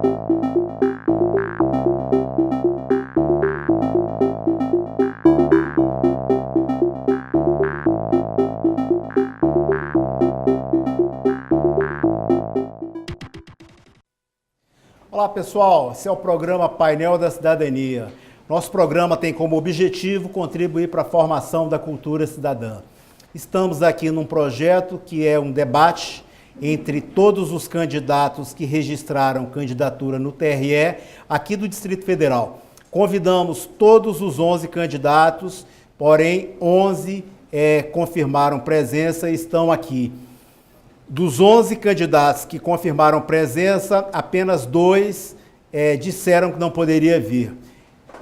Olá pessoal, esse é o programa Painel da Cidadania. Nosso programa tem como objetivo contribuir para a formação da cultura cidadã. Estamos aqui num projeto que é um debate entre todos os candidatos que registraram candidatura no TRE aqui do Distrito Federal. Convidamos todos os 11 candidatos, porém 11 confirmaram presença e estão aqui. Dos 11 candidatos que confirmaram presença, apenas 2 disseram que não poderia vir.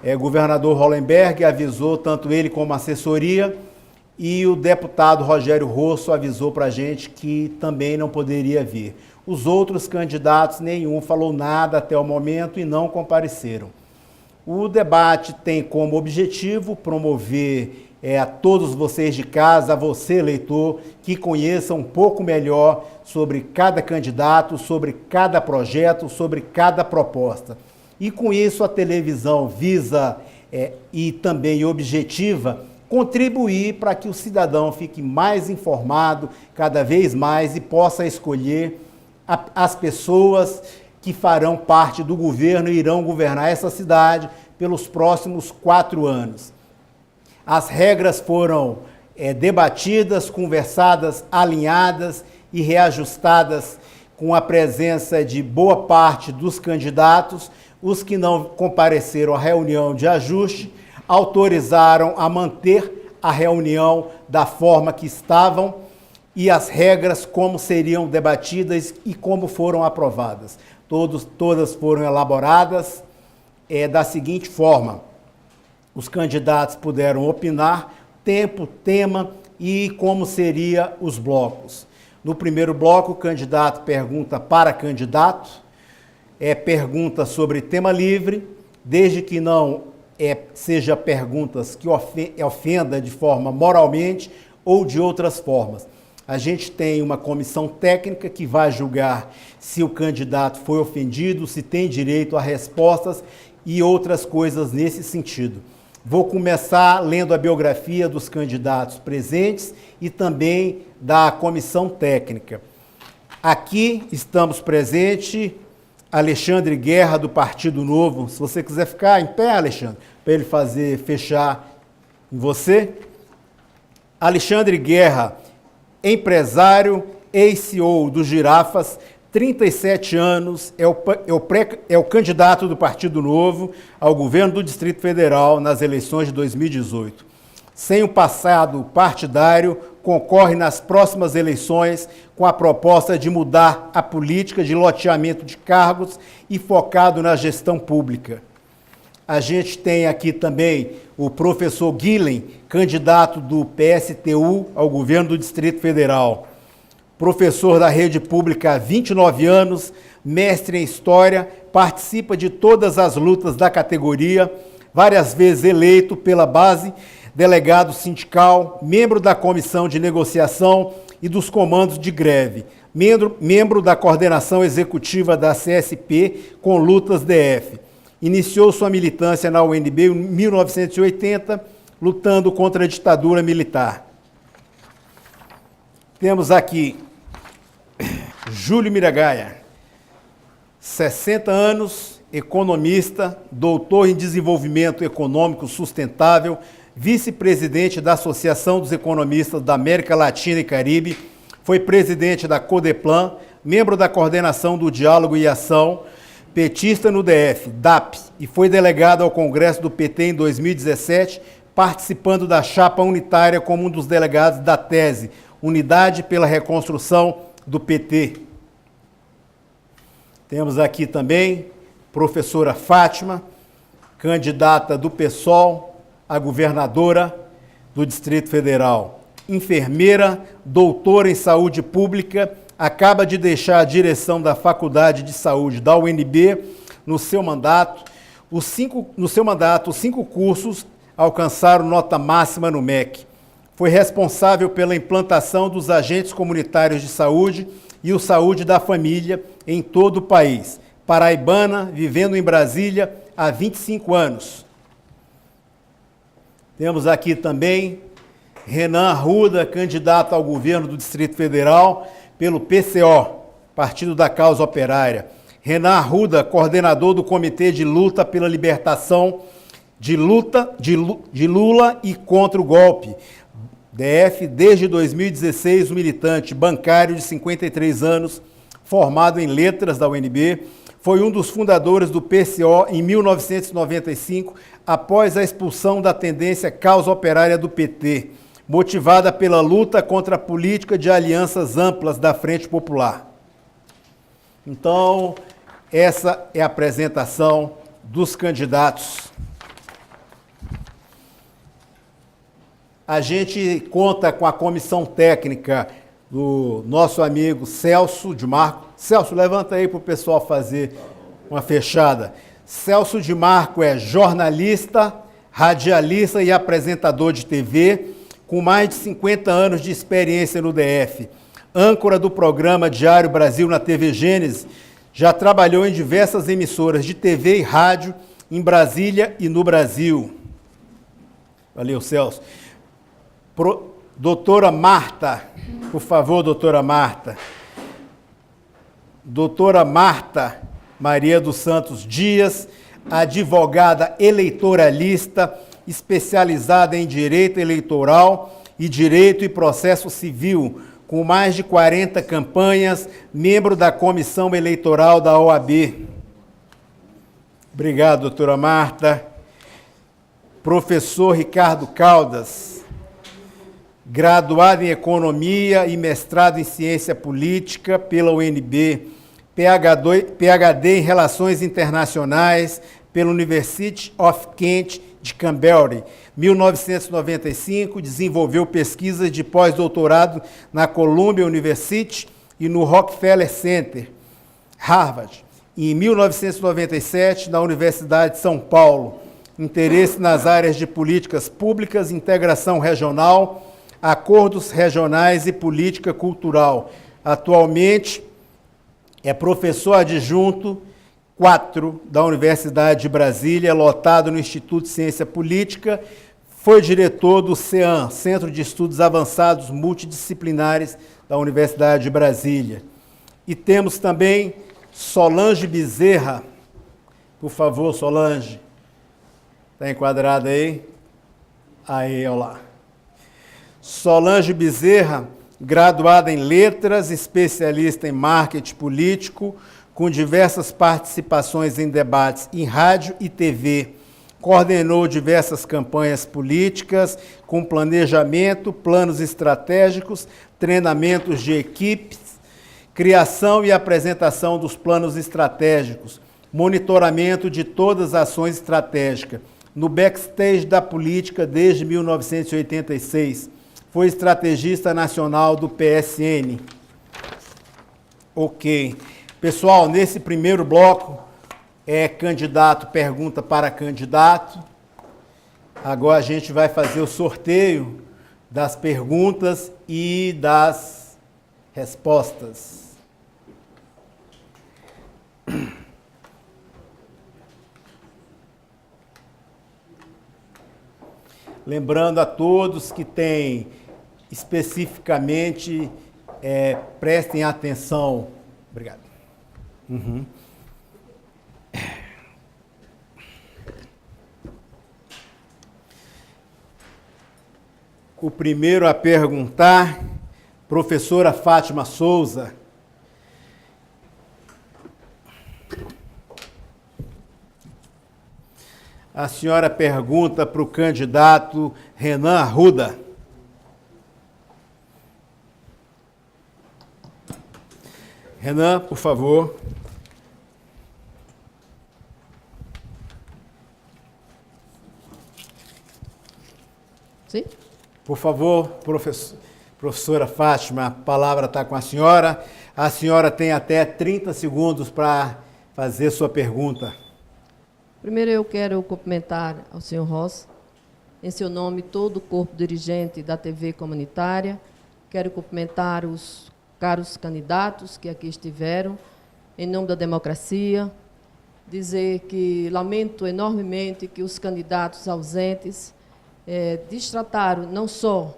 O governador Hollenberg avisou, tanto ele como a assessoria, e o deputado Rogério Rosso avisou para a gente que também não poderia vir. Os outros candidatos, nenhum falou nada até o momento e não compareceram. O debate tem como objetivo promover a todos vocês de casa, a você, eleitor, que conheçam um pouco melhor sobre cada candidato, sobre cada projeto, sobre cada proposta. E com isso a televisão visa e também objetiva contribuir para que o cidadão fique mais informado cada vez mais e possa escolher as pessoas que farão parte do governo e irão governar essa cidade pelos próximos 4 anos. As regras foram debatidas, conversadas, alinhadas e reajustadas com a presença de boa parte dos candidatos. Os que não compareceram à reunião de ajuste autorizaram a manter a reunião da forma que estavam e as regras como seriam debatidas e como foram aprovadas. Todas foram elaboradas da seguinte forma: os candidatos puderam opinar, tempo, tema e como seriam os blocos. No primeiro bloco, o candidato pergunta para candidato, pergunta sobre tema livre, desde que não seja perguntas que ofenda de forma moralmente ou de outras formas. A gente tem uma comissão técnica que vai julgar se o candidato foi ofendido, se tem direito a respostas e outras coisas nesse sentido. Vou começar lendo a biografia dos candidatos presentes e também da comissão técnica. Aqui estamos presentes Alexandre Guerra, do Partido Novo. Se você quiser ficar em pé, Alexandre, para ele fechar em você. Alexandre Guerra, empresário, ex-CEO do Girafas, 37 anos, é o candidato do Partido Novo ao governo do Distrito Federal nas eleições de 2018. Sem um passado partidário, concorre nas próximas eleições com a proposta de mudar a política de loteamento de cargos e focado na gestão pública. A gente tem aqui também o professor Guilhem, candidato do PSTU ao governo do Distrito Federal. Professor da rede pública há 29 anos, mestre em História, participa de todas as lutas da categoria, várias vezes eleito pela base, delegado sindical, membro da Comissão de Negociação e dos Comandos de Greve, membro da Coordenação Executiva da CSP com Lutas DF. Iniciou sua militância na UNB em 1980, lutando contra a ditadura militar. Temos aqui Júlio Miragaia, 60 anos, economista, doutor em desenvolvimento econômico sustentável, vice-presidente da Associação dos Economistas da América Latina e Caribe, foi presidente da Codeplan, membro da Coordenação do Diálogo e Ação, petista no DF, DAP, e foi delegado ao Congresso do PT em 2017, participando da chapa unitária como um dos delegados da tese Unidade pela Reconstrução do PT. Temos aqui também professora Fátima, candidata do PSOL a governadora do Distrito Federal. Enfermeira, doutora em saúde pública, acaba de deixar a direção da Faculdade de Saúde da UNB. No seu mandato, os 5 cursos alcançaram nota máxima no MEC. Foi responsável pela implantação dos agentes comunitários de saúde e o Saúde da Família em todo o país. paraibana, vivendo em Brasília há 25 anos. Temos aqui também Renan Arruda, candidato ao governo do Distrito Federal pelo PCO, Partido da Causa Operária. Renan Arruda, coordenador do Comitê de Luta pela Libertação de Lula e contra o golpe. DF, desde 2016, um militante bancário de 53 anos, formado em letras da UNB, foi um dos fundadores do PCO em 1995, após a expulsão da tendência causa operária do PT, motivada pela luta contra a política de alianças amplas da Frente Popular. Então, essa é a apresentação dos candidatos. A gente conta com a comissão técnica do nosso amigo Celso de Marco. Celso, levanta aí para o pessoal fazer uma fechada. Celso de Marco é jornalista, radialista e apresentador de TV, com mais de 50 anos de experiência no DF. Âncora do programa Diário Brasil na TV Gênesis, já trabalhou em diversas emissoras de TV e rádio em Brasília e no Brasil. Valeu, Celso. Doutora Marta, por favor, doutora Marta. Doutora Marta Maria dos Santos Dias, advogada eleitoralista, especializada em direito eleitoral e direito e processo civil, com mais de 40 campanhas, membro da comissão eleitoral da OAB. Obrigado, doutora Marta. Professor Ricardo Caldas, graduado em Economia e mestrado em Ciência Política pela UNB, PhD em Relações Internacionais pela University of Kent de Canberra. 1995, desenvolveu pesquisas de pós-doutorado na Columbia University e no Rockefeller Center, Harvard. Em 1997, na Universidade de São Paulo, interesse nas áreas de políticas públicas, integração regional, acordos regionais e política cultural. Atualmente é professor adjunto 4 da Universidade de Brasília, lotado no Instituto de Ciência Política, foi diretor do CEAM, Centro de Estudos Avançados Multidisciplinares da Universidade de Brasília. E temos também Solange Bezerra. Por favor, Solange. Está enquadrada aí? Aí, olha lá. Solange Bezerra, graduada em Letras, especialista em marketing político, com diversas participações em debates em rádio e TV. Coordenou diversas campanhas políticas, com planejamento, planos estratégicos, treinamentos de equipes, criação e apresentação dos planos estratégicos, monitoramento de todas as ações estratégicas, no backstage da política desde 1986. Foi estrategista nacional do PSN. Ok. Pessoal, nesse primeiro bloco é candidato, pergunta para candidato. Agora a gente vai fazer o sorteio das perguntas e das respostas. Lembrando a todos que têm especificamente, prestem atenção. Obrigado. Uhum. O primeiro a perguntar, professora Fátima Souza. A senhora pergunta para o candidato Renan Arruda. Renan, por favor. Sim? Por favor, professora Fátima, a palavra está com a senhora. A senhora tem até 30 segundos para fazer sua pergunta. Primeiro eu quero cumprimentar ao senhor Ross, em seu nome todo o corpo dirigente da TV comunitária. Quero cumprimentar os caros candidatos que aqui estiveram em nome da democracia, dizer que lamento enormemente que os candidatos ausentes destrataram não só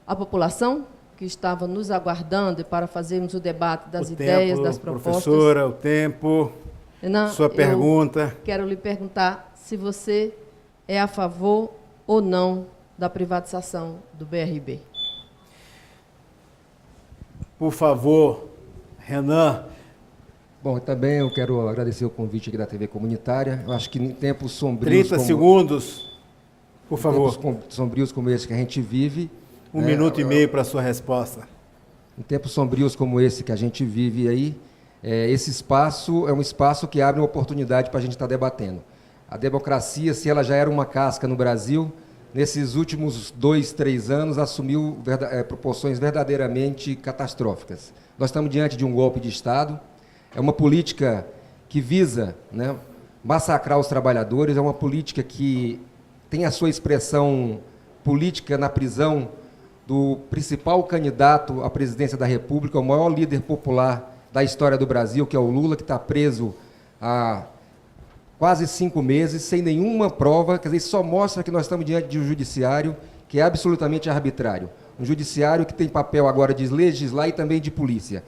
a população, que estava nos aguardando para fazermos o debate das ideias, das propostas. Professora, o tempo. Renan, sua pergunta. Quero lhe perguntar se você é a favor ou não da privatização do BRB. Por favor, Renan. Bom, também eu quero agradecer o convite aqui da TV Comunitária. Eu acho que em tempos sombrios... 30 segundos, por favor. Tempos sombrios como esse que a gente vive... Um minuto e meio para a sua resposta. Em tempos sombrios como esse que a gente vive aí, esse espaço é um espaço que abre uma oportunidade para a gente estar debatendo. A democracia, se ela já era uma casca no Brasil, nesses últimos 2, 3 anos assumiu proporções verdadeiramente catastróficas. Nós estamos diante de um golpe de Estado, é uma política que visa, né, massacrar os trabalhadores, é uma política que tem a sua expressão política na prisão do principal candidato à presidência da República, o maior líder popular da história do Brasil, que é o Lula, que está preso há quase 5 meses, sem nenhuma prova. Quer dizer, isso só mostra que nós estamos diante de um judiciário que é absolutamente arbitrário. Um judiciário que tem papel agora de legislar e também de polícia.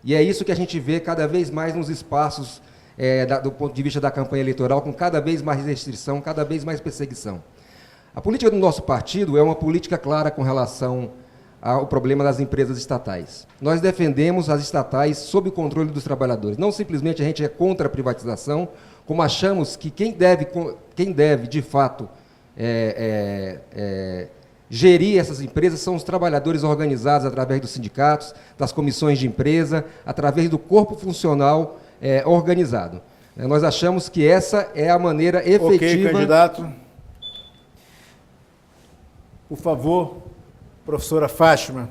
E é isso que a gente vê cada vez mais nos espaços, do ponto de vista da campanha eleitoral, com cada vez mais restrição, cada vez mais perseguição. A política do nosso partido é uma política clara com relação ao problema das empresas estatais. Nós defendemos as estatais sob o controle dos trabalhadores. Não simplesmente a gente é contra a privatização, como achamos que quem deve de fato, gerir essas empresas são os trabalhadores organizados através dos sindicatos, das comissões de empresa, através do corpo funcional organizado. Nós achamos que essa é a maneira efetiva... Ok, candidato. Por favor, professora Fátima,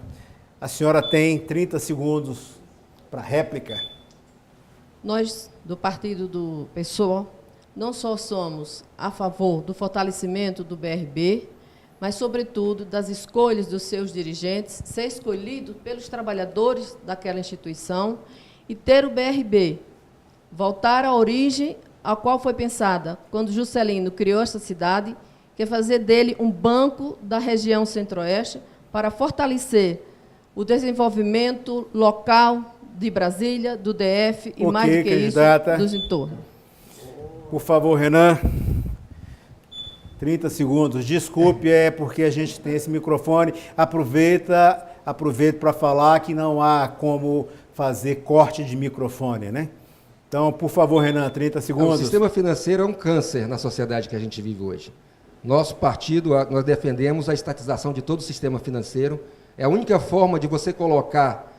a senhora tem 30 segundos para réplica. Nós, do partido do PSOL, não só somos a favor do fortalecimento do BRB, mas, sobretudo, das escolhas dos seus dirigentes, ser escolhido pelos trabalhadores daquela instituição e ter o BRB, voltar à origem a qual foi pensada quando Juscelino criou esta cidade, que é fazer dele um banco da região centro-oeste para fortalecer o desenvolvimento local de Brasília, do DF e, mais do que candidata. Isso, dos entornos. Por favor, Renan. 30 segundos. Desculpe, porque a gente tem esse microfone. Aproveita para falar que não há como fazer corte de microfone, né? Então, por favor, Renan, 30 segundos. O sistema financeiro é um câncer na sociedade que a gente vive hoje. Nosso partido, nós defendemos a estatização de todo o sistema financeiro. É a única forma de você colocar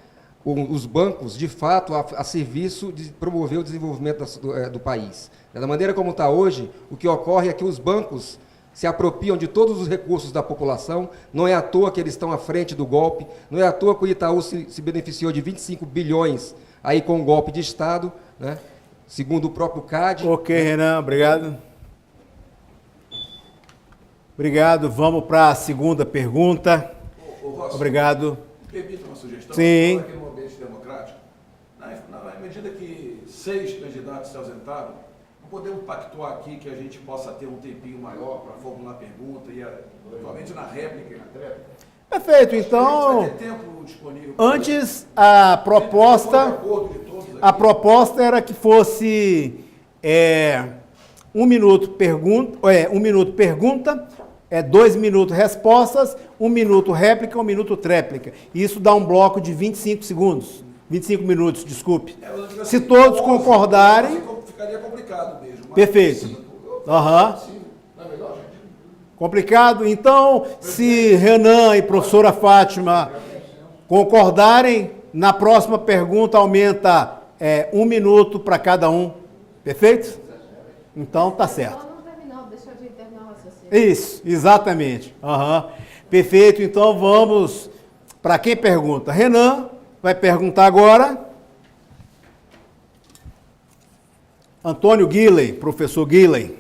os bancos, de fato, a serviço de promover o desenvolvimento do país. Da maneira como está hoje, o que ocorre é que os bancos se apropriam de todos os recursos da população, não é à toa que eles estão à frente do golpe, não é à toa que o Itaú se beneficiou de 25 bilhões aí com o golpe de Estado, né? Segundo o próprio CAD. Ok, Renan, obrigado. Obrigado. Vamos para a segunda pergunta. Rossi, obrigado. Permita uma sugestão? Sim. Aqui no ambiente democrático, na medida que 6 candidatos se ausentaram, não podemos pactuar aqui que a gente possa ter um tempinho maior para formular pergunta, e eventualmente na réplica e na tréplica. Perfeito, então, vai ter tempo disponível. antes a proposta era que fosse 1 minuto pergunta, 2 minutos respostas, 1 minuto réplica, 1 minuto tréplica. Isso dá um bloco de 25 segundos, 25 minutos, desculpe. Se todos concordarem... Ficaria complicado mesmo. Perfeito. Aham. Complicado? Então, se Renan e professora Fátima concordarem, na próxima pergunta aumenta 1 minuto para cada um. Perfeito? Então, tá certo. Ela não terminou, deixa eu terminar o raciocínio. Isso, exatamente. Aham. Perfeito, então vamos para quem pergunta. Renan vai perguntar agora. Antônio Guilhem, professor Guilhem.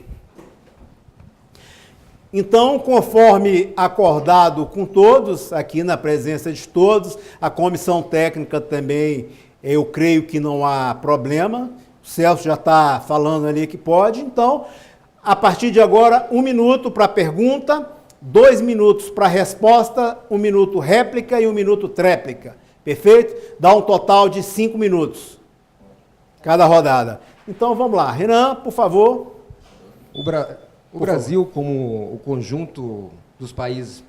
Então, conforme acordado com todos, aqui na presença de todos, a comissão técnica também Eu creio que não há problema. O Celso já está falando ali que pode. Então, a partir de agora, 1 minuto para pergunta, 2 minutos para resposta, 1 minuto réplica e 1 minuto tréplica. Perfeito? Dá um total de 5 minutos cada rodada. Então, vamos lá. Renan, por favor. O Brasil, como o conjunto dos países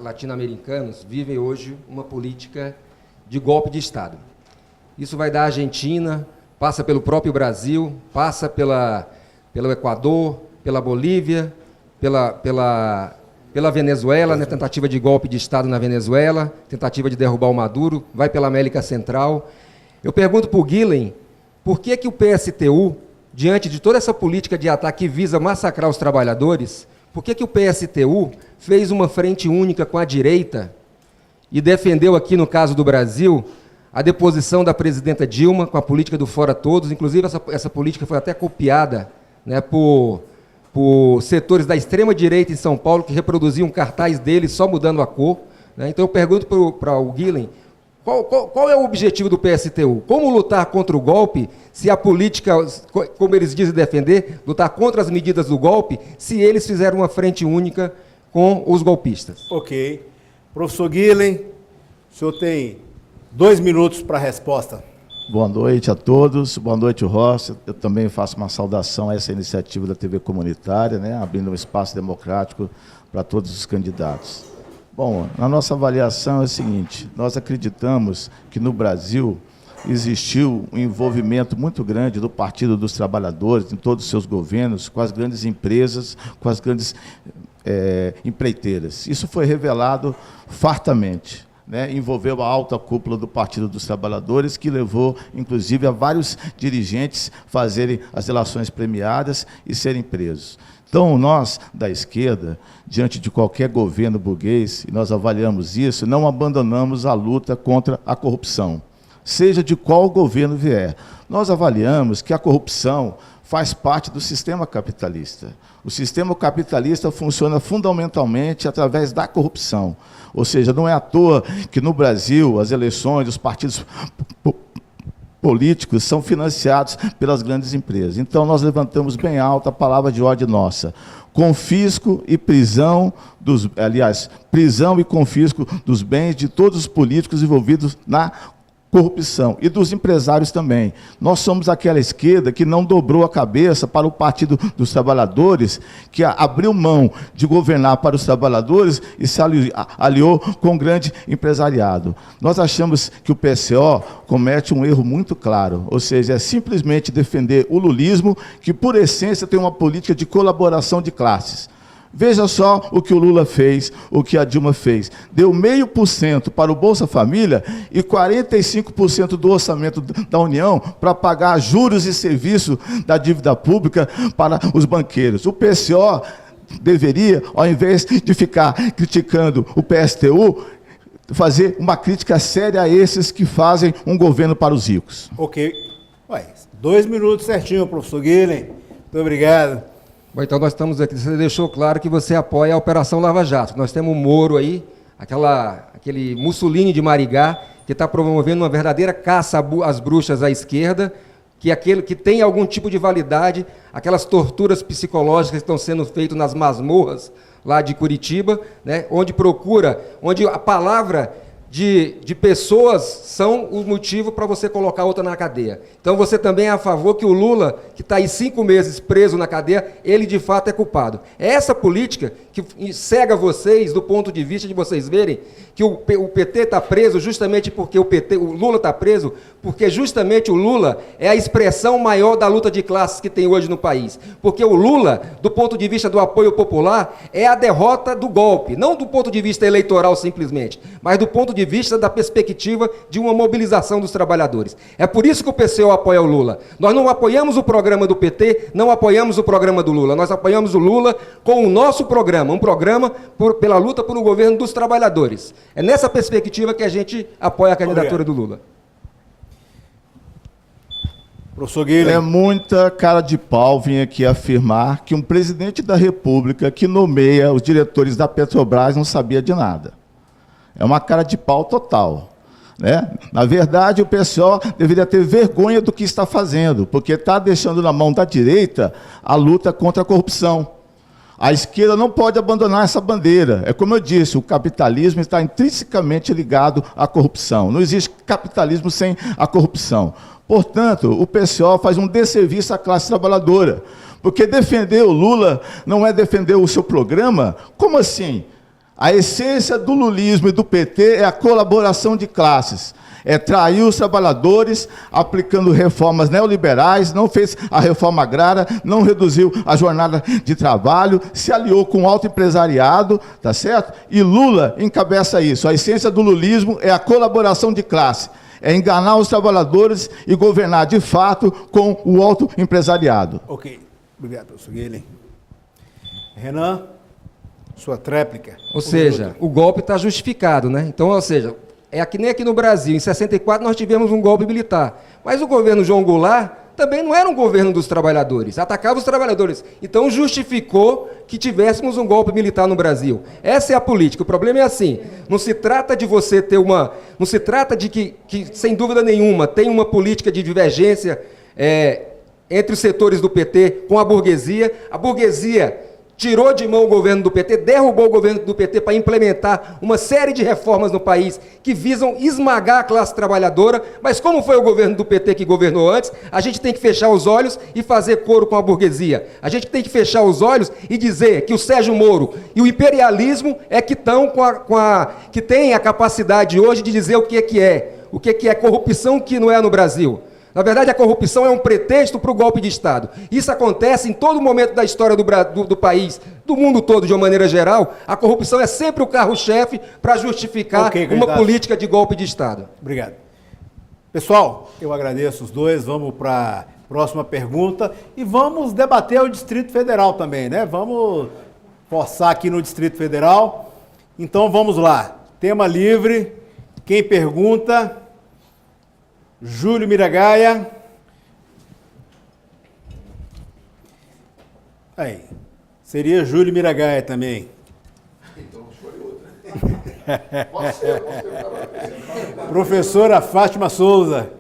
latino-americanos, vivem hoje uma política de golpe de Estado. Isso vai da Argentina, passa pelo próprio Brasil, passa pelo Equador, pela Bolívia, pela Venezuela, né, tentativa de golpe de Estado na Venezuela, tentativa de derrubar o Maduro, vai pela América Central. Eu pergunto para o Guilhem, por que o PSTU, diante de toda essa política de ataque que visa massacrar os trabalhadores, por que o PSTU fez uma frente única com a direita e defendeu aqui, no caso do Brasil, a deposição da presidenta Dilma com a política do Fora Todos? Inclusive, essa política foi até copiada, né, por setores da extrema-direita em São Paulo, que reproduziam cartaz deles só mudando a cor. Né? Então, eu pergunto para o Guilhem, qual é o objetivo do PSTU? Como lutar contra o golpe, se a política, como eles dizem defender, lutar contra as medidas do golpe, se eles fizeram uma frente única com os golpistas? Ok. Professor Guilhem, o senhor tem 2 minutos para a resposta. Boa noite a todos, boa noite, Rossi. Eu também faço uma saudação a essa iniciativa da TV comunitária, né, abrindo um espaço democrático para todos os candidatos. Bom, na nossa avaliação é o seguinte, nós acreditamos que no Brasil existiu um envolvimento muito grande do Partido dos Trabalhadores, em todos os seus governos, com as grandes empresas, com as grandes empreiteiras. Isso foi revelado fartamente. Né, envolveu a alta cúpula do Partido dos Trabalhadores, que levou, inclusive, a vários dirigentes fazerem as relações premiadas e serem presos. Então, nós, da esquerda, diante de qualquer governo burguês, e nós avaliamos isso, não abandonamos a luta contra a corrupção, seja de qual governo vier. Nós avaliamos que a corrupção faz parte do sistema capitalista. O sistema capitalista funciona fundamentalmente através da corrupção. Ou seja, não é à toa que no Brasil as eleições, os partidos políticos são financiados pelas grandes empresas. Então, nós levantamos bem alta a palavra de ordem nossa. Confisco e prisão prisão e confisco dos bens de todos os políticos envolvidos na corrupção e dos empresários também. Nós somos aquela esquerda que não dobrou a cabeça para o Partido dos Trabalhadores, que abriu mão de governar para os trabalhadores e se aliou com o grande empresariado. Nós achamos que o PCO comete um erro muito claro, ou seja, é simplesmente defender o lulismo, que por essência tem uma política de colaboração de classes. Veja só o que o Lula fez, o que a Dilma fez. Deu 0,5% para o Bolsa Família e 45% do orçamento da União para pagar juros e serviço da dívida pública para os banqueiros. O PCO deveria, ao invés de ficar criticando o PSTU, fazer uma crítica séria a esses que fazem um governo para os ricos. Ok. 2 minutos certinho, professor Guilhem. Muito obrigado. Bom, então nós estamos aqui, você deixou claro que você apoia a Operação Lava Jato. Nós temos o Moro aí, aquele Mussolini de Marigá, que está promovendo uma verdadeira caça às bruxas à esquerda, que tem algum tipo de validade, aquelas torturas psicológicas que estão sendo feitas nas masmorras lá de Curitiba, né, onde a palavra de pessoas são o motivo para você colocar outra na cadeia. Então você também é a favor que o Lula, que está aí 5 meses preso na cadeia, ele de fato é culpado. É essa política que cega vocês do ponto de vista de vocês verem que o PT está preso justamente porque o Lula está preso, porque justamente o Lula é a expressão maior da luta de classes que tem hoje no país. Porque o Lula, do ponto de vista do apoio popular, é a derrota do golpe, não do ponto de vista eleitoral simplesmente, mas do ponto de vista da perspectiva de uma mobilização dos trabalhadores. É por isso que o PCO apoia o Lula. Nós não apoiamos o programa do PT, não apoiamos o programa do Lula. Nós apoiamos o Lula com o nosso programa, um programa pela luta por um governo dos trabalhadores. É nessa perspectiva que a gente apoia a candidatura do Lula. Professor Guilhem. É muita cara de pau vir aqui afirmar que um presidente da República que nomeia os diretores da Petrobras não sabia de nada. É uma cara de pau total. né? Na verdade, o PSOL deveria ter vergonha do que está fazendo, porque está deixando na mão da direita a luta contra a corrupção. A esquerda não pode abandonar essa bandeira. É como eu disse, o capitalismo está intrinsecamente ligado à corrupção. Não existe capitalismo sem a corrupção. Portanto, o PSOL faz um desserviço à classe trabalhadora, porque defender o Lula não é defender o seu programa? Como assim? A essência do lulismo e do PT é a colaboração de classes. É trair os trabalhadores, aplicando reformas neoliberais, não fez a reforma agrária, não reduziu a jornada de trabalho, se aliou com o alto empresariado, tá certo? E Lula encabeça isso. A essência do lulismo é a colaboração de classe. É enganar os trabalhadores e governar de fato com o alto empresariado. Ok. Obrigado, professor Guilherme. Renan, sua tréplica. Ou seja, o golpe está justificado, né? Então, ou seja, é que nem aqui no Brasil, em 64 nós tivemos um golpe militar, mas o governo João Goulart também não era um governo dos trabalhadores, atacava os trabalhadores, então justificou que tivéssemos um golpe militar no Brasil. Essa é a política. O problema é assim, não se trata de você ter uma, não se trata de que sem dúvida nenhuma, tem uma política de divergência entre os setores do PT com a burguesia tirou de mão o governo do PT, derrubou o governo do PT para implementar uma série de reformas no país que visam esmagar a classe trabalhadora, mas como foi o governo do PT que governou antes, a gente tem que fechar os olhos e fazer coro com a burguesia. A gente tem que fechar os olhos e dizer que o Sérgio Moro e o imperialismo é que estão que tem a capacidade hoje de dizer o que é corrupção que não é no Brasil. Na verdade, a corrupção é um pretexto para o golpe de Estado. Isso acontece em todo momento da história do país, do mundo todo, de uma maneira geral. A corrupção é sempre o carro-chefe para justificar uma política de golpe de Estado. Obrigado. Pessoal, eu agradeço os dois. Vamos para a próxima pergunta e vamos debater o Distrito Federal também, né? Vamos forçar aqui no Distrito Federal. Então, vamos lá. Tema livre. Quem pergunta? Júlio Miragaia. Aí. Seria Júlio Miragaia também. Então, escolhe outra. Pode ser. Professora Fátima Souza.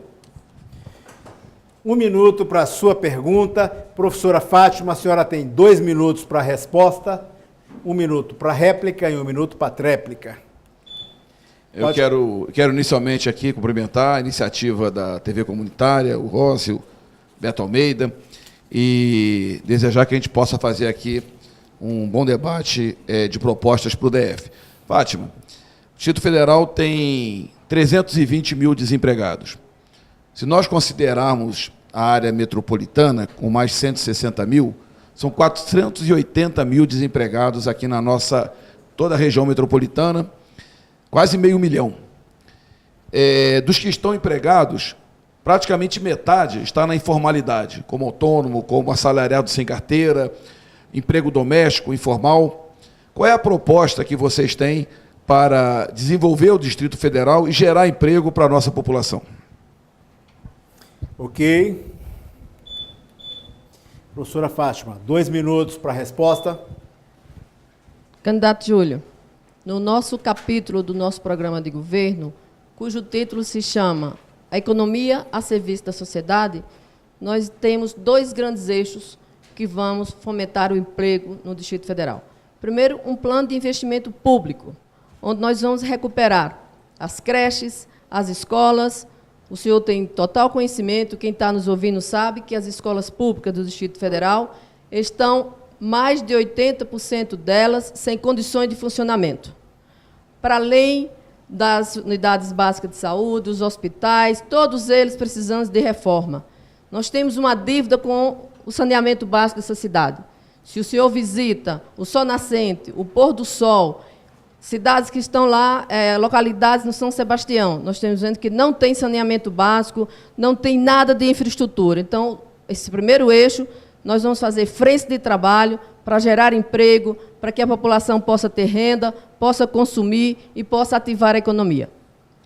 1 minuto para a sua pergunta. Professora Fátima, a senhora tem 2 minutos para a resposta, 1 minuto para a réplica e 1 minuto para a tréplica. Eu quero inicialmente aqui cumprimentar a iniciativa da TV Comunitária, o Rossi, o Beto Almeida, e desejar que a gente possa fazer aqui um bom debate de propostas para o DF. Fátima, o Distrito Federal tem 320 mil desempregados. Se nós considerarmos a área metropolitana, com mais 160 mil, são 480 mil desempregados aqui na toda a região metropolitana, quase 500 mil. Dos que estão empregados, praticamente metade está na informalidade, como autônomo, como assalariado sem carteira, emprego doméstico, informal. Qual é a proposta que vocês têm para desenvolver o Distrito Federal e gerar emprego para a nossa população? Ok. Professora Fátima, 2 minutos para a resposta. Candidato Júlio, no nosso capítulo do nosso programa de governo, cujo título se chama A Economia a Serviço da Sociedade, nós temos 2 grandes eixos que vamos fomentar o emprego no Distrito Federal. Primeiro, um plano de investimento público, onde nós vamos recuperar as creches, as escolas. O senhor tem total conhecimento, quem está nos ouvindo sabe que as escolas públicas do Distrito Federal estão, mais de 80% delas, sem condições de funcionamento. Para além das unidades básicas de saúde, os hospitais, todos eles precisando de reforma. Nós temos uma dívida com o saneamento básico dessa cidade. Se o senhor visita o Sol Nascente, o Pôr do Sol, cidades que estão lá, localidades no São Sebastião, nós estamos vendo que não tem saneamento básico, não tem nada de infraestrutura. Então, esse primeiro eixo, nós vamos fazer frente de trabalho para gerar emprego, para que a população possa ter renda, possa consumir e possa ativar a economia.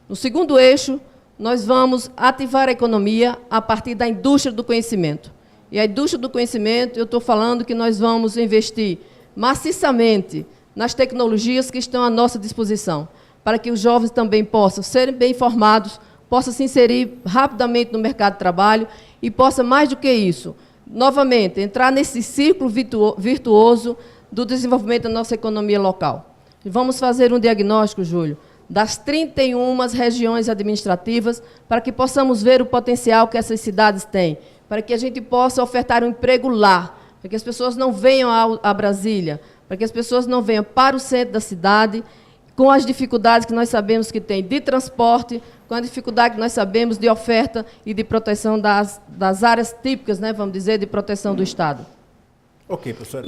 No segundo eixo, nós vamos ativar a economia a partir da indústria do conhecimento. E a indústria do conhecimento, eu estou falando que nós vamos investir maciçamente nas tecnologias que estão à nossa disposição, para que os jovens também possam ser bem formados, possam se inserir rapidamente no mercado de trabalho e possam, mais do que isso, novamente, entrar nesse ciclo virtuoso do desenvolvimento da nossa economia local. Vamos fazer um diagnóstico, Júlio, das 31 regiões administrativas, para que possamos ver o potencial que essas cidades têm, para que a gente possa ofertar um emprego lá, para que as pessoas não venham a Brasília, para que as pessoas não venham para o centro da cidade, com as dificuldades que nós sabemos que tem de transporte, com a dificuldade que nós sabemos de oferta e de proteção das áreas típicas, né, vamos dizer, de proteção do Estado. Ok, professora.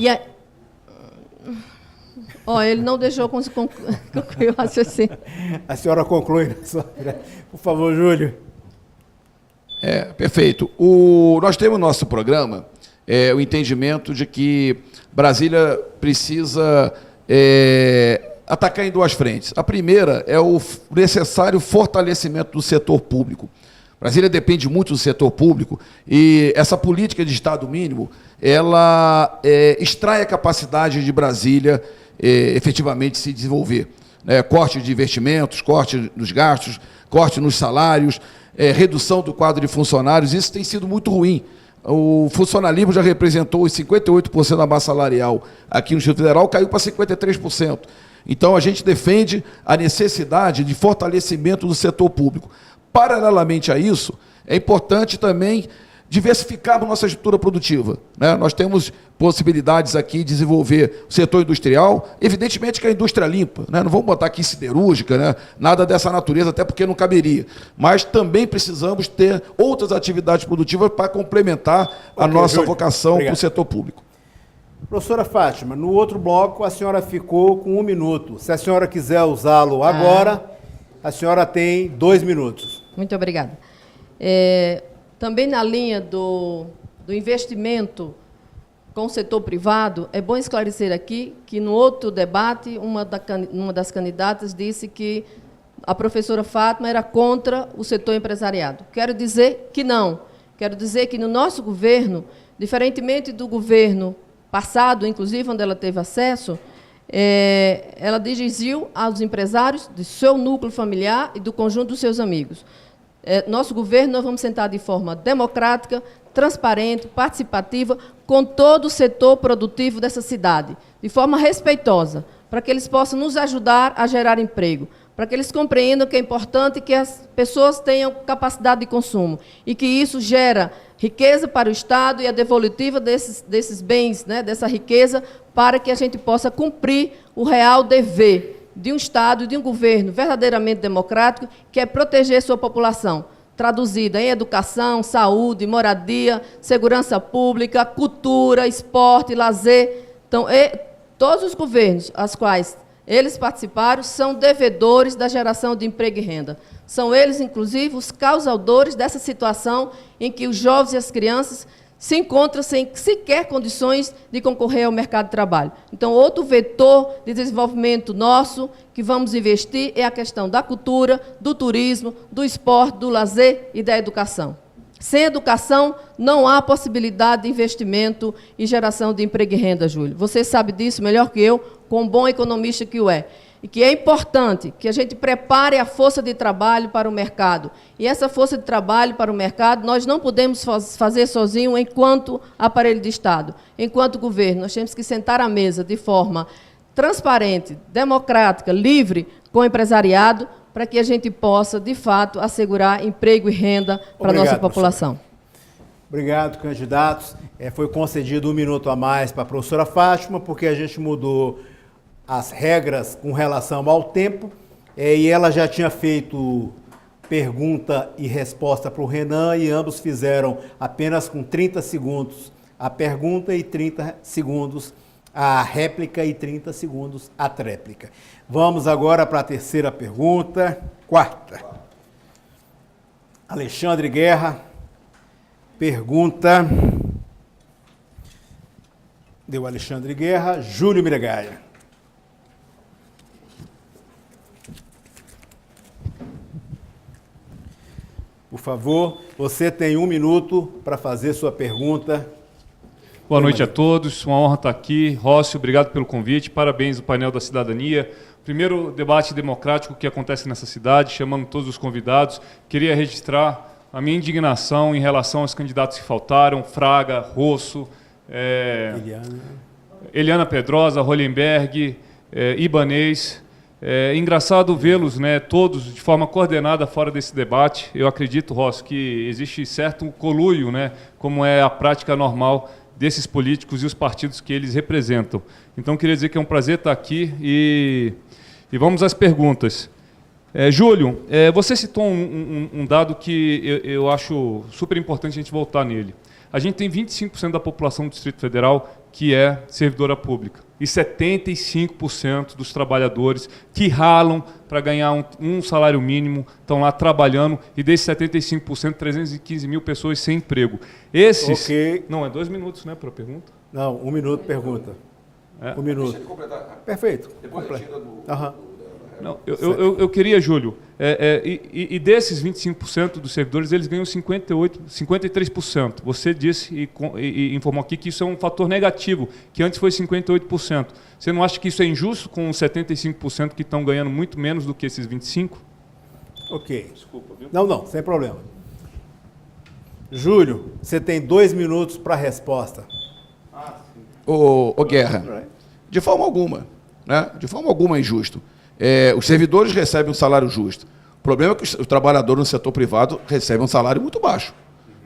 Ele não deixou concluir o raciocínio. A senhora conclui. Por favor, Júlio. Perfeito. Nós temos no nosso programa o entendimento de que Brasília precisa atacar em duas frentes. A primeira é o necessário fortalecimento do setor público. Brasília depende muito do setor público e essa política de Estado mínimo, ela extrai a capacidade de Brasília efetivamente se desenvolver. Corte de investimentos, corte dos gastos, corte nos salários, redução do quadro de funcionários, isso tem sido muito ruim. O funcionalismo já representou os 58% da massa salarial aqui no Distrito Federal, caiu para 53%. Então, a gente defende a necessidade de fortalecimento do setor público. Paralelamente a isso, é importante também diversificarmos nossa estrutura produtiva, né? Nós temos possibilidades aqui de desenvolver o setor industrial, evidentemente que a indústria limpa, né? Não vamos botar aqui siderúrgica, né? Nada dessa natureza, até porque não caberia. Mas também precisamos ter outras atividades produtivas para complementar a nossa vocação para o setor público. Professora Fátima, no outro bloco a senhora ficou com 1 minuto. Se a senhora quiser usá-lo agora, a senhora tem 2 minutos. Muito obrigada. Também na linha do investimento com o setor privado, é bom esclarecer aqui que, no outro debate, uma das candidatas disse que a professora Fátima era contra o setor empresariado. Quero dizer que não. Quero dizer que, no nosso governo, diferentemente do governo passado, inclusive, onde ela teve acesso, ela dirigiu aos empresários do seu núcleo familiar e do conjunto dos seus amigos. Nosso governo, nós vamos sentar de forma democrática, transparente, participativa, com todo o setor produtivo dessa cidade, de forma respeitosa, para que eles possam nos ajudar a gerar emprego, para que eles compreendam que é importante que as pessoas tenham capacidade de consumo e que isso gera riqueza para o Estado e a devolutiva desses bens, né, dessa riqueza, para que a gente possa cumprir o real dever de um Estado e de um governo verdadeiramente democrático, que é proteger sua população, traduzida em educação, saúde, moradia, segurança pública, cultura, esporte, lazer. Então, todos os governos aos quais eles participaram são devedores da geração de emprego e renda. São eles, inclusive, os causadores dessa situação em que os jovens e as crianças se encontram sem sequer condições de concorrer ao mercado de trabalho. Então, outro vetor de desenvolvimento nosso que vamos investir é a questão da cultura, do turismo, do esporte, do lazer e da educação. Sem educação, não há possibilidade de investimento e geração de emprego e renda, Júlio. Você sabe disso melhor que eu, como bom economista que o é. E que é importante que a gente prepare a força de trabalho para o mercado. E essa força de trabalho para o mercado nós não podemos fazer sozinho enquanto aparelho de Estado, enquanto governo. Nós temos que sentar à mesa de forma transparente, democrática, livre com o empresariado, para que a gente possa, de fato, assegurar emprego e renda para a nossa população. Professor. Obrigado, candidatos. Foi concedido 1 minuto a mais para a professora Fátima, porque a gente mudou as regras com relação ao tempo, e ela já tinha feito pergunta e resposta para o Renan, e ambos fizeram apenas com 30 segundos a pergunta e 30 segundos a réplica e 30 segundos a tréplica. Vamos agora para a terceira pergunta, quarta. Alexandre Guerra pergunta... Deu Alexandre Guerra, Júlio Miragaia. Por favor, você tem 1 minuto para fazer sua pergunta. Boa noite a todos, uma honra estar aqui. Rócio, obrigado pelo convite, parabéns ao painel da cidadania. Primeiro debate democrático que acontece nessa cidade, chamando todos os convidados. Queria registrar a minha indignação em relação aos candidatos que faltaram, Fraga, Rosso, Eliana Pedrosa, Hollenberg, Ibanez. É engraçado vê-los, né, todos de forma coordenada fora desse debate. Eu acredito, Rosso, que existe certo conluio, né, como é a prática normal desses políticos e os partidos que eles representam. Então, queria dizer que é um prazer estar aqui e vamos às perguntas. Júlio, você citou um dado que eu acho super importante a gente voltar nele. A gente tem 25% da população do Distrito Federal que é servidora pública e 75% dos trabalhadores que ralam para ganhar um salário mínimo estão lá trabalhando, e desses 75%, 315 mil pessoas sem emprego. Esses... Ok. Não, é 2 minutos, né, para a pergunta? Não, 1 minuto pergunta. 1 minuto. Deixa ele completar. Perfeito. Depois ele tira do... Aham. Não, eu queria, Júlio, e desses 25% dos servidores, eles ganham 53%. Você disse e informou aqui que isso é um fator negativo, que antes foi 58%. Você não acha que isso é injusto com os 75% que estão ganhando muito menos do que esses 25%? Ok. Desculpa, viu? Não, sem problema. Júlio, você tem 2 minutos para a resposta. Ô Guerra, de forma alguma, né? De forma alguma é injusto. Os servidores recebem um salário justo. O problema é que o trabalhador no setor privado recebe um salário muito baixo,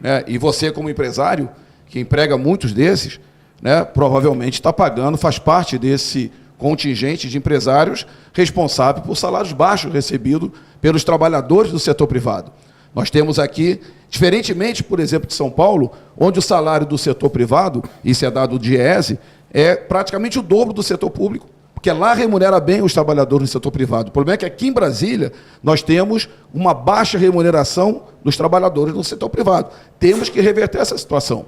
né? E você, como empresário, que emprega muitos desses, né, provavelmente está pagando, faz parte desse contingente de empresários responsável por salários baixos recebidos pelos trabalhadores do setor privado. Nós temos aqui, diferentemente, por exemplo, de São Paulo, onde o salário do setor privado, isso é dado do DIEESE, é praticamente o dobro do setor público, porque lá remunera bem os trabalhadores do setor privado. O problema é que aqui em Brasília nós temos uma baixa remuneração dos trabalhadores no setor privado. Temos que reverter essa situação,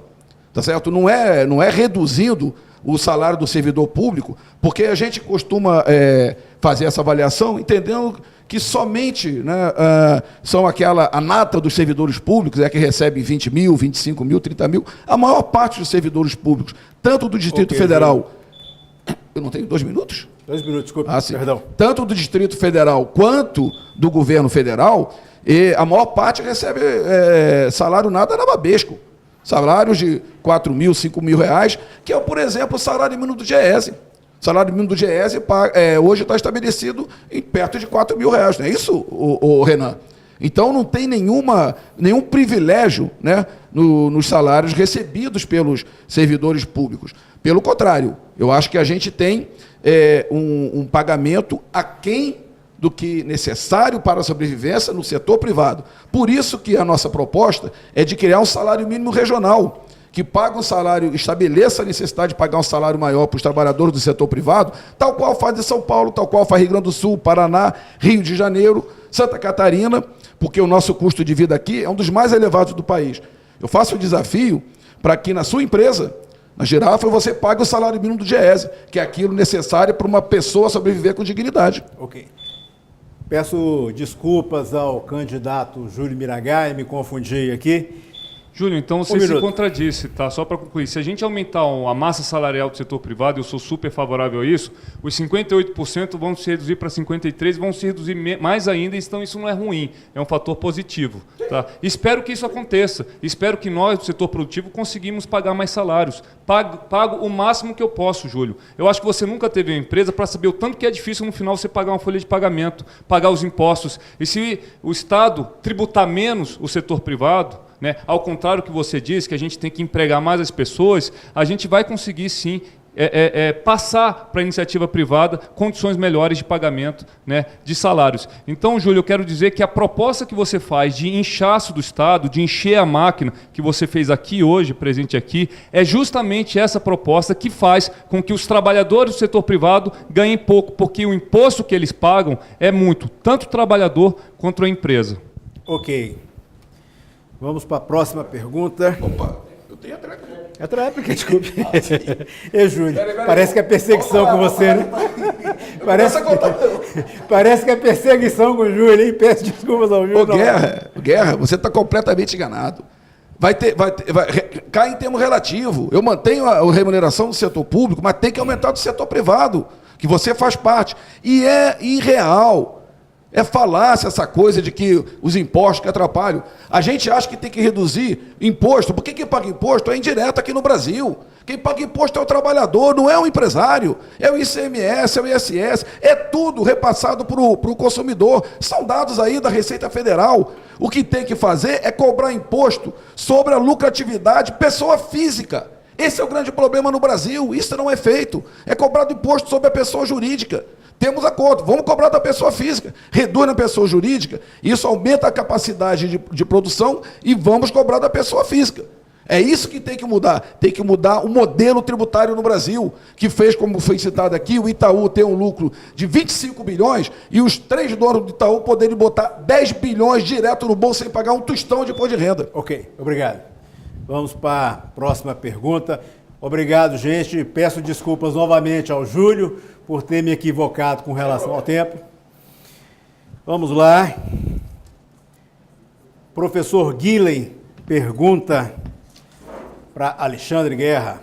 tá certo? Não é reduzindo o salário do servidor público, porque a gente costuma fazer essa avaliação entendendo que somente, né, são a nata dos servidores públicos, que recebem 20 mil, 25 mil, 30 mil. A maior parte dos servidores públicos, tanto do Distrito Federal... Eu não tenho 2 minutos? 2 minutos, desculpe, perdão. Tanto do Distrito Federal quanto do governo federal, a maior parte recebe salário nada nababesco. Salários de 4 mil, 5 mil reais, que é, por exemplo, o salário mínimo do GES. O salário mínimo do GES hoje está estabelecido em perto de 4 mil reais, não é isso, Renan? Então, não tem nenhum privilégio, né, nos salários recebidos pelos servidores públicos. Pelo contrário, eu acho que a gente tem um pagamento aquém do que necessário para a sobrevivência no setor privado. Por isso que a nossa proposta é de criar um salário mínimo regional, que paga um salário, estabeleça a necessidade de pagar um salário maior para os trabalhadores do setor privado, tal qual faz em São Paulo, tal qual faz Rio Grande do Sul, Paraná, Rio de Janeiro, Santa Catarina, porque o nosso custo de vida aqui é um dos mais elevados do país. Eu faço o desafio para que na sua empresa, na Girafa, você pague o salário mínimo do GES, que é aquilo necessário para uma pessoa sobreviver com dignidade. Ok. Peço desculpas ao candidato Júlio Miragai, me confundi aqui. Júlio, então você se contradisse, tá? Só para concluir, se a gente aumentar a massa salarial do setor privado, eu sou super favorável a isso, os 58% vão se reduzir para 53%, vão se reduzir mais ainda, então isso não é ruim, é um fator positivo, tá? Espero que isso aconteça, espero que nós, do setor produtivo, conseguimos pagar mais salários. Pago o máximo que eu posso, Júlio. Eu acho que você nunca teve uma empresa para saber o tanto que é difícil no final você pagar uma folha de pagamento, pagar os impostos. E se o Estado tributar menos o setor privado, né, ao contrário do que você diz, que a gente tem que empregar mais as pessoas, a gente vai conseguir sim passar para a iniciativa privada condições melhores de pagamento, né, de salários. Então, Júlio, eu quero dizer que a proposta que você faz de inchaço do Estado, de encher a máquina que você fez aqui hoje, presente aqui, é justamente essa proposta que faz com que os trabalhadores do setor privado ganhem pouco, porque o imposto que eles pagam é muito, tanto o trabalhador quanto a empresa. Ok. Vamos para a próxima pergunta. Opa, eu tenho a tréplica. É tréplica, desculpe. Júlio, parece que é perseguição com você, né? Parece que é perseguição com o Júlio, hein? Peço desculpas ao Júlio. Guerra, você está completamente enganado. cai em termo relativo. Eu mantenho a remuneração do setor público, mas tem que aumentar do setor privado, que você faz parte. E é irreal. É falácia essa coisa de que os impostos que atrapalham. A gente acha que tem que reduzir imposto, porque quem paga imposto é indireto aqui no Brasil. Quem paga imposto é o trabalhador, não é o empresário. É o ICMS, é o ISS, é tudo repassado para o consumidor. São dados aí da Receita Federal. O que tem que fazer é cobrar imposto sobre a lucratividade pessoa física. Esse é o grande problema no Brasil. Isso não é feito. É cobrado imposto sobre a pessoa jurídica. Temos acordo, vamos cobrar da pessoa física, reduz na pessoa jurídica, isso aumenta a capacidade de produção e vamos cobrar da pessoa física. É isso que tem que mudar o modelo tributário no Brasil, que fez, como foi citado aqui, o Itaú ter um lucro de 25 bilhões e os 3 donos do Itaú poderem botar 10 bilhões direto no bolso sem pagar um tostão de imposto de renda. Ok, obrigado. Vamos para a próxima pergunta. Obrigado, gente. Peço desculpas novamente ao Júlio por ter me equivocado com relação ao tempo. Vamos lá. Professor Guilhem pergunta para Alexandre Guerra.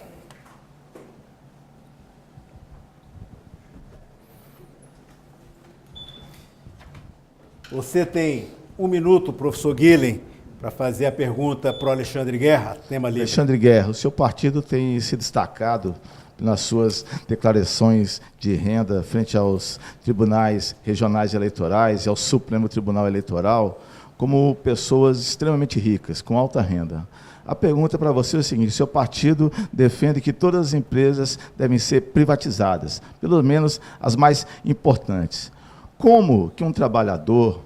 Você tem 1 minuto, professor Guilhem, para fazer a pergunta para o Alexandre Guerra, tema livre. Alexandre Guerra, o seu partido tem se destacado nas suas declarações de renda frente aos tribunais regionais eleitorais e ao Supremo Tribunal Eleitoral como pessoas extremamente ricas, com alta renda. A pergunta para você é o seguinte: seu partido defende que todas as empresas devem ser privatizadas, pelo menos as mais importantes. Como que um trabalhador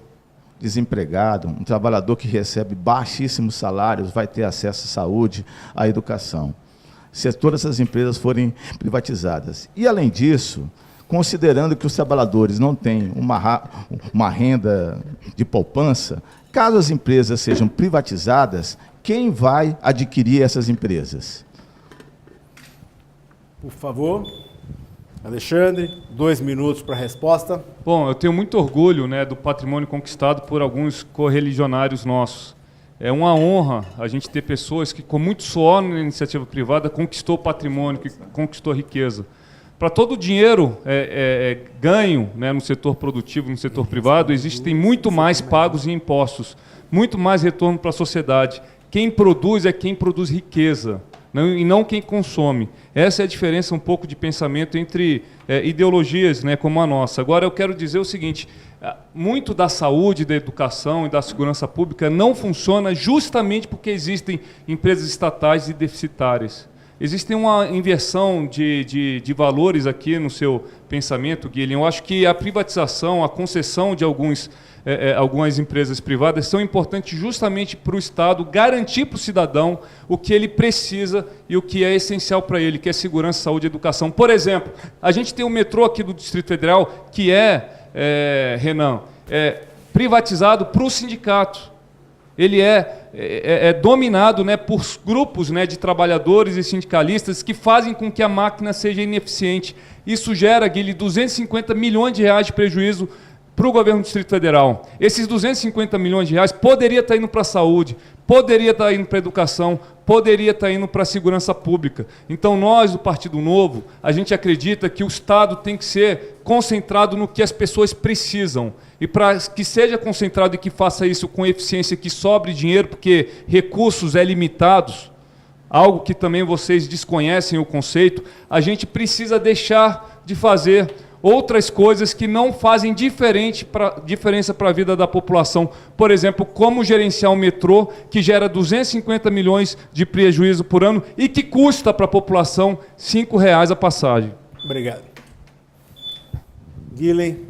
desempregado, um trabalhador que recebe baixíssimos salários, vai ter acesso à saúde, à educação, se todas essas empresas forem privatizadas? E, além disso, considerando que os trabalhadores não têm uma renda de poupança, caso as empresas sejam privatizadas, quem vai adquirir essas empresas? Por favor, Alexandre, 2 minutos para a resposta. Bom, eu tenho muito orgulho, né, do patrimônio conquistado por alguns correligionários nossos. É uma honra a gente ter pessoas que, com muito suor na iniciativa privada, conquistou patrimônio, que conquistou riqueza. Para todo o dinheiro ganho, né, no setor produtivo, no setor privado, existem muito mais pagos em impostos, muito mais retorno para a sociedade. Quem produz é quem produz riqueza, e não quem consome. Essa é a diferença um pouco de pensamento entre ideologias, né, como a nossa. Agora, eu quero dizer o seguinte: muito da saúde, da educação e da segurança pública não funciona justamente porque existem empresas estatais e deficitárias. Existe uma inversão de valores aqui no seu pensamento, Guilherme. Eu acho que a privatização, a concessão de algumas empresas privadas são importantes justamente para o Estado garantir para o cidadão o que ele precisa e o que é essencial para ele, que é segurança, saúde e educação. Por exemplo, a gente tem um metrô aqui do Distrito Federal que Renan, privatizado para o sindicato. Ele é dominado, né, por grupos, né, de trabalhadores e sindicalistas que fazem com que a máquina seja ineficiente. Isso gera, Guilherme, 250 milhões de reais de prejuízo para o governo do Distrito Federal. Esses 250 milhões de reais poderia estar indo para a saúde, poderia estar indo para a educação, poderia estar indo para a segurança pública. Então, nós, do Partido Novo, a gente acredita que o Estado tem que ser concentrado no que as pessoas precisam. E para que seja concentrado e que faça isso com eficiência, que sobre dinheiro, porque recursos limitados, algo que também vocês desconhecem o conceito, a gente precisa deixar de fazer outras coisas que não fazem diferença para a vida da população. Por exemplo, como gerenciar um metrô que gera 250 milhões de prejuízo por ano e que custa para a população R$5 a passagem. Obrigado. Guilherme,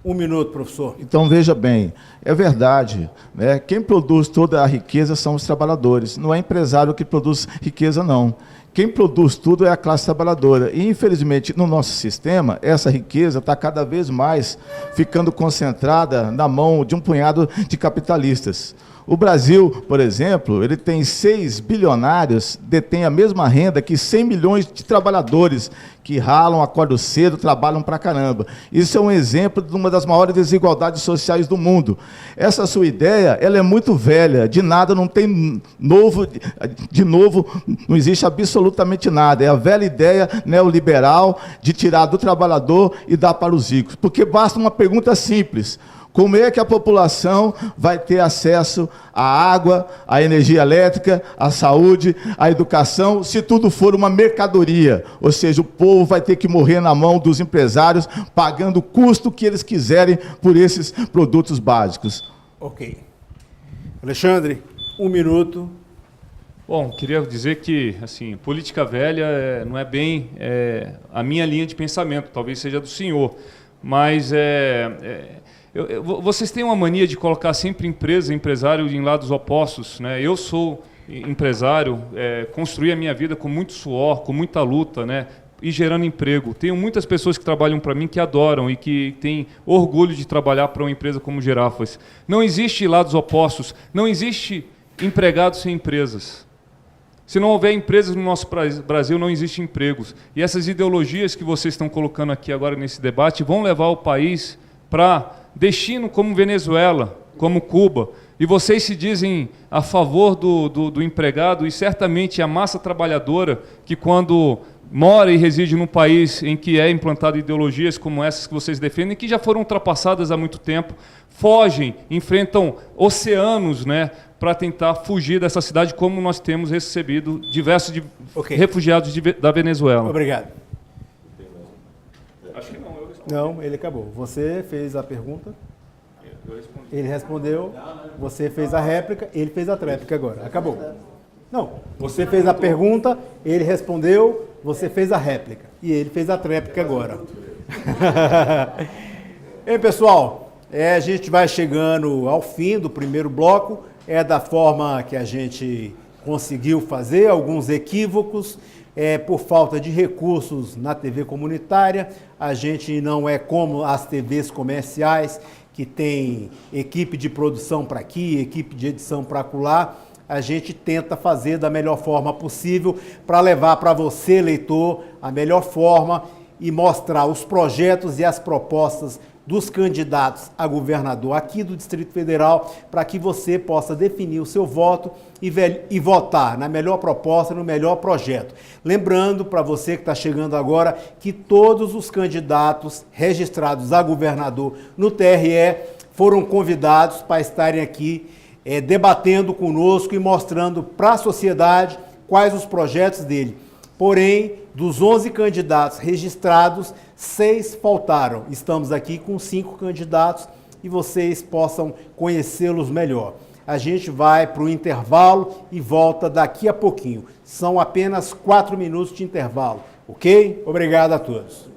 1 minuto, professor. Então, veja bem, é verdade, né? Quem produz toda a riqueza são os trabalhadores, não é empresário que produz riqueza, não. Quem produz tudo é a classe trabalhadora. E, infelizmente, no nosso sistema, essa riqueza está cada vez mais ficando concentrada na mão de um punhado de capitalistas. O Brasil, por exemplo, ele tem 6 bilionários, detém a mesma renda que 100 milhões de trabalhadores que ralam, acordam cedo, trabalham pra caramba. Isso é um exemplo de uma das maiores desigualdades sociais do mundo. Essa sua ideia, ela é muito velha, de nada, não tem novo, de novo, não existe absolutamente nada. É a velha ideia neoliberal de tirar do trabalhador e dar para os ricos. Porque basta uma pergunta simples: como é que a população vai ter acesso à água, à energia elétrica, à saúde, à educação, se tudo for uma mercadoria? Ou seja, o povo vai ter que morrer na mão dos empresários, pagando o custo que eles quiserem por esses produtos básicos. Ok. Alexandre, 1 minuto. Bom, queria dizer que, assim, política velha não é bem a minha linha de pensamento, talvez seja do senhor, mas vocês têm uma mania de colocar sempre empresa e empresário em lados opostos, né? Eu sou empresário, construí a minha vida com muito suor, com muita luta, né? E gerando emprego. Tenho muitas pessoas que trabalham para mim que adoram e que têm orgulho de trabalhar para uma empresa como Girafas. Não existe lados opostos, não existe empregados sem empresas. Se não houver empresas no nosso Brasil, não existem empregos. E essas ideologias que vocês estão colocando aqui agora nesse debate vão levar o país para destino como Venezuela, como Cuba. E vocês se dizem a favor do empregado, e certamente a massa trabalhadora que, quando mora e reside num país em que é implantado ideologias como essas que vocês defendem, que já foram ultrapassadas há muito tempo, fogem, enfrentam oceanos, né, para tentar fugir dessa cidade, como nós temos recebido diversos refugiados da Venezuela. Obrigado. Acho que não, eu respondi. Não, ele acabou. Você fez a pergunta, Eu respondi. ele respondeu, você fez a réplica, ele fez a tréplica agora. Acabou. Não, você fez a pergunta, ele respondeu, você fez a réplica. E ele fez a tréplica agora. Ei, pessoal, a gente vai chegando ao fim do primeiro bloco. É da forma que a gente conseguiu fazer, alguns equívocos, por falta de recursos na TV comunitária. A gente não é como as TVs comerciais, que tem equipe de produção para aqui, equipe de edição para acolá. A gente tenta fazer da melhor forma possível para levar para você, leitor, a melhor forma e mostrar os projetos e as propostas dos candidatos a governador aqui do Distrito Federal, para que você possa definir o seu voto e votar na melhor proposta, no melhor projeto. Lembrando, para você que está chegando agora, que todos os candidatos registrados a governador no TRE foram convidados para estarem aqui debatendo conosco e mostrando para a sociedade quais os projetos dele. Porém, dos 11 candidatos registrados, 6 faltaram. Estamos aqui com 5 candidatos e vocês possam conhecê-los melhor. A gente vai para o intervalo e volta daqui a pouquinho. São apenas 4 minutos de intervalo, ok? Obrigado a todos.